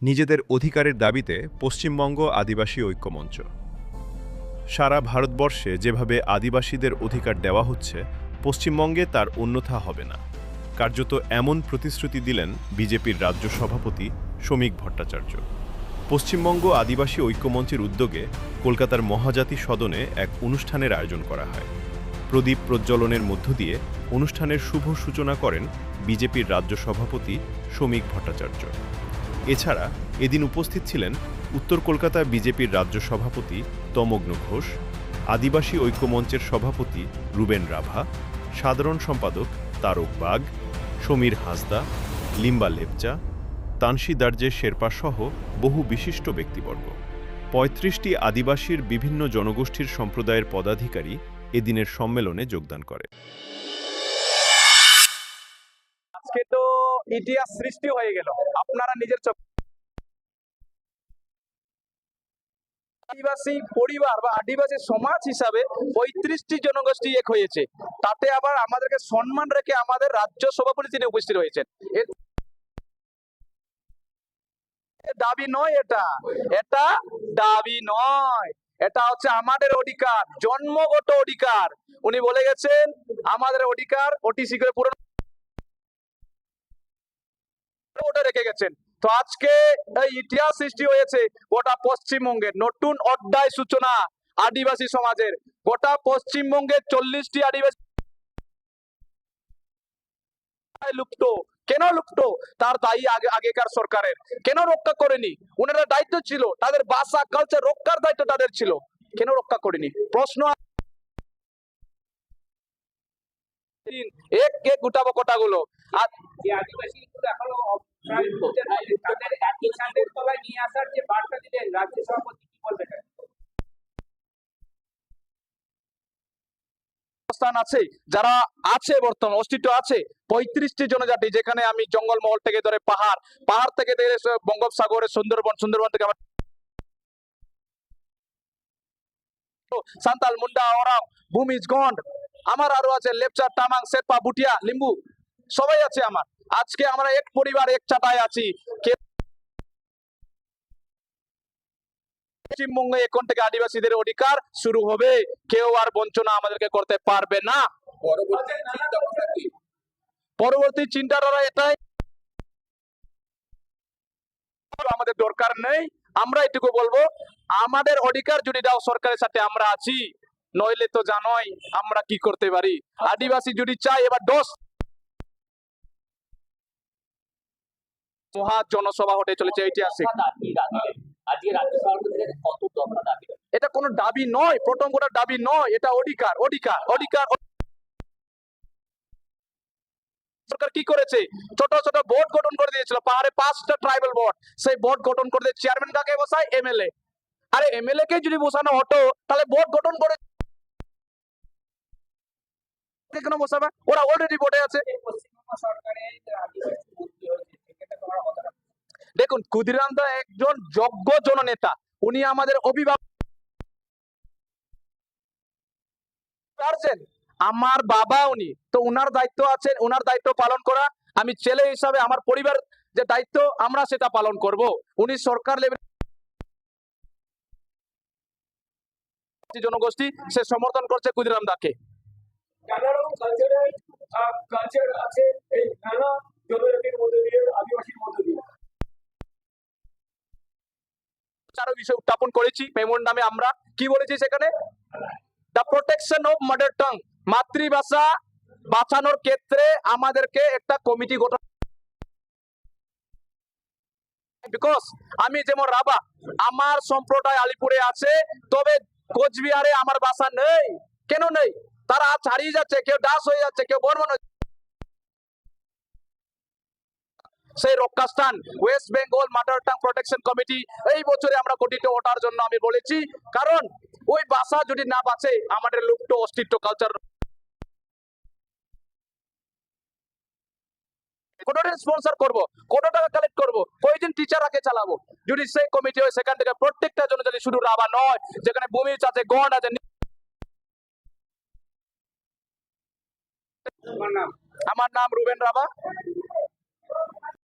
নিজেদের অধিকারের দাবিতে পশ্চিমবঙ্গ আদিবাসী ঐক্যমঞ্চ। সারা ভারতবর্ষে যেভাবে আদিবাসীদের অধিকার দেওয়া হচ্ছে, পশ্চিমবঙ্গে তার অন্যথা হবে না। কার্যত এমন প্রতিশ্রুতি দিলেন বিজেপির রাজ্য সভাপতি শ্রমিক ভট্টাচার্য। পশ্চিমবঙ্গ আদিবাসী ঐক্যমঞ্চের উদ্যোগে কলকাতার মহাজাতি সদনে এক অনুষ্ঠানের আয়োজন করা হয়। প্রদীপ প্রজ্বলনের মধ্য দিয়ে অনুষ্ঠানের শুভ সূচনা করেন বিজেপির রাজ্য সভাপতি শ্রমিক ভট্টাচার্য। এছাড়া এদিন উপস্থিত ছিলেন উত্তর কলকাতা বিজেপির রাজ্য সভাপতি তমগ্ন ঘোষ, আদিবাসী ঐক্যমঞ্চের সভাপতি রুবেন রাভা, সাধারণ সম্পাদক তারক বাগ, সমীর হাসদা, লিম্বা লেপচা, তানসি দার্জে শেরপা সহ বহু বিশিষ্ট ব্যক্তিবর্গ। ৩৫টি আদিবাসীর বিভিন্ন জনগোষ্ঠীর সম্প্রদায়ের পদাধিকারী এদিনের সম্মেলনে যোগদান করে। আজকে তো ইতিহাস সৃষ্টি হয়ে গেল। আপনারা নিজের আদিবাসী পরিবার বা আদিবাসী সমাজ হিসাবে ৩৫টি জনগোষ্ঠী এক হয়েছে। তাতে আবার আমাদেরকে সম্মান রেখে আমাদের রাজ্য সভাপতি তিনি উপস্থিত হয়েছেন। দাবি নয়, এটা দাবি নয়, এটা হচ্ছে আমাদের অধিকার, জন্মগত অধিকার। উনি বলে গেছেন আমাদের অধিকার অতি শীঘ্র পূরণ রেখে গেছেন। তো আজকে এই ইতিহাস সৃষ্টি হয়েছে গোটা পশ্চিমবঙ্গের, নতুন অধ্যায় সূচনা আদিবাসী সমাজের। গোটা পশ্চিমবঙ্গের 40টি আদিবাসী লুপ্ত। কেন লুপ্ত? তার দায়ী আগেকার সরকারের। কেন রক্ষা করেনি? ওনারা দায়িত্ব ছিল, তাদের ভাষা কালচার রক্ষার দায়িত্ব তাদের ছিল, কেন রক্ষা করেনি? প্রশ্ন এক এক উঠাবো কথাগুলো। আর আদিবাসী এখনো তাদের একই ছাদের তলায় নিয়ে আসার যে বার্তা দিলেন রাজ্য সভাপতি, কি বলবেন? অবস্থান আছে, যারা আছে বর্তমান অস্তিত্ব আছে 35টি জনজাতি, যেখানে আমি জঙ্গলমহল থেকে ধরে পাহাড় থেকে ধরে বঙ্গোপসাগরের সুন্দরবন থেকে সান্তাল, মুন্ডা, ওরাও, ভূমিজ, গন্ড, আমার আরো আছে লেপচা, তামাং, শেরপা, বুটিয়া, লিম্বু, সবাই আছে আমার। আজকে আমরা এক পরিবার এক চাটায় আছি। পশ্চিমবঙ্গে এখন থেকে আদিবাসীদের অধিকার শুরু হবে, কেউ আর বঞ্চনা আমাদেরকে করতে পারবে না। পরবর্তী চিন্তাধারা এটাই, আমাদের দরকার নেই। আমরা এটুকু বলবো, আমাদের অধিকার যদি দাও সরকারের সাথে আমরা আছি, নইলে তো জানোই আমরা কি করতে পারি। আদিবাসী যদি চাই এবার 10 মহা জনসভা হতে চলেছে ঐতিহাসিক। এটা কোনো দাবি নয়, প্রথম কোটা দাবি নয়, এটা অধিকার। সরকার কি করেছে? ছোট ছোট বোর্ড গঠন করে দিয়েছিল পাহাড়ে, 5টা ট্রাইবাল বোর্ড। সেই বোর্ড গঠন করে দিয়ে চেয়ারম্যান কাকে বসায়? এমএলএ। আরে এমএলএ কে যদি বসানো হতো তাহলে বোর্ড গঠন করে কেন বসাবে? ওরা অলরেডি বোর্ডে আছে। দেখুন, ক্ষুদিরাম দা একজন যোগ্য জননেতা, উনি আমাদের অভিভাবক। আমার বাবা উনি, তো উনার দায়িত্ব আছে, উনার দায়িত্ব পালন করা। আমি ছেলে হিসাবে আমার পরিবার যে দায়িত্ব আমরা সেটা পালন করব। উনি সরকার লেভেল জনগোষ্ঠী সে সমর্থন করছে ক্ষুদিরাম দাকে। কালচার আছে এই নানা জনজাতির মধ্যে দিয়ে, আদিবাসীর মধ্যে দিয়ে চারো বিষয় উত্থাপন করেছি মেমোরান্ডামে। আমরা কি বলেছি সেখানে? The protection of mother tongue, মাতৃভাষা বাঁচানোর ক্ষেত্রে আমাদেরকে একটা কমিটি গঠন। বিকজ আমি যেমন রাভা, আমার সম্প্রদায় আলিপুরে আছে, তবে কোচবিহারে আমার ভাষা নেই। কেন নেই? তারা আজ হারিয়ে যাচ্ছে, কেউ দাস হয়ে যাচ্ছে, কেউ বর্মন হয়ে যাচ্ছে। সেই রক্ষাস্থান West Bengal mother tongue protection committee এই বছরে আমরা গঠিত ওঠার জন্য আমি বলেছি, কারণ ওই ভাষা যদি না বাঁচে আমাদের লুপ্ত অস্তিত্ব কালচার। কতটা স্পন্সর করব, কত টাকা কালেক্ট করব, কয়জন টিচার আগে চালাবো, যদি সেই কমিটি হয় সেখান থেকে প্রত্যেকটা জনজাতি, শুধু রাভা নয়, যেখানে ভূমিজ আছে, গন্ড আছে। আমার নাম রুবেন রাভা।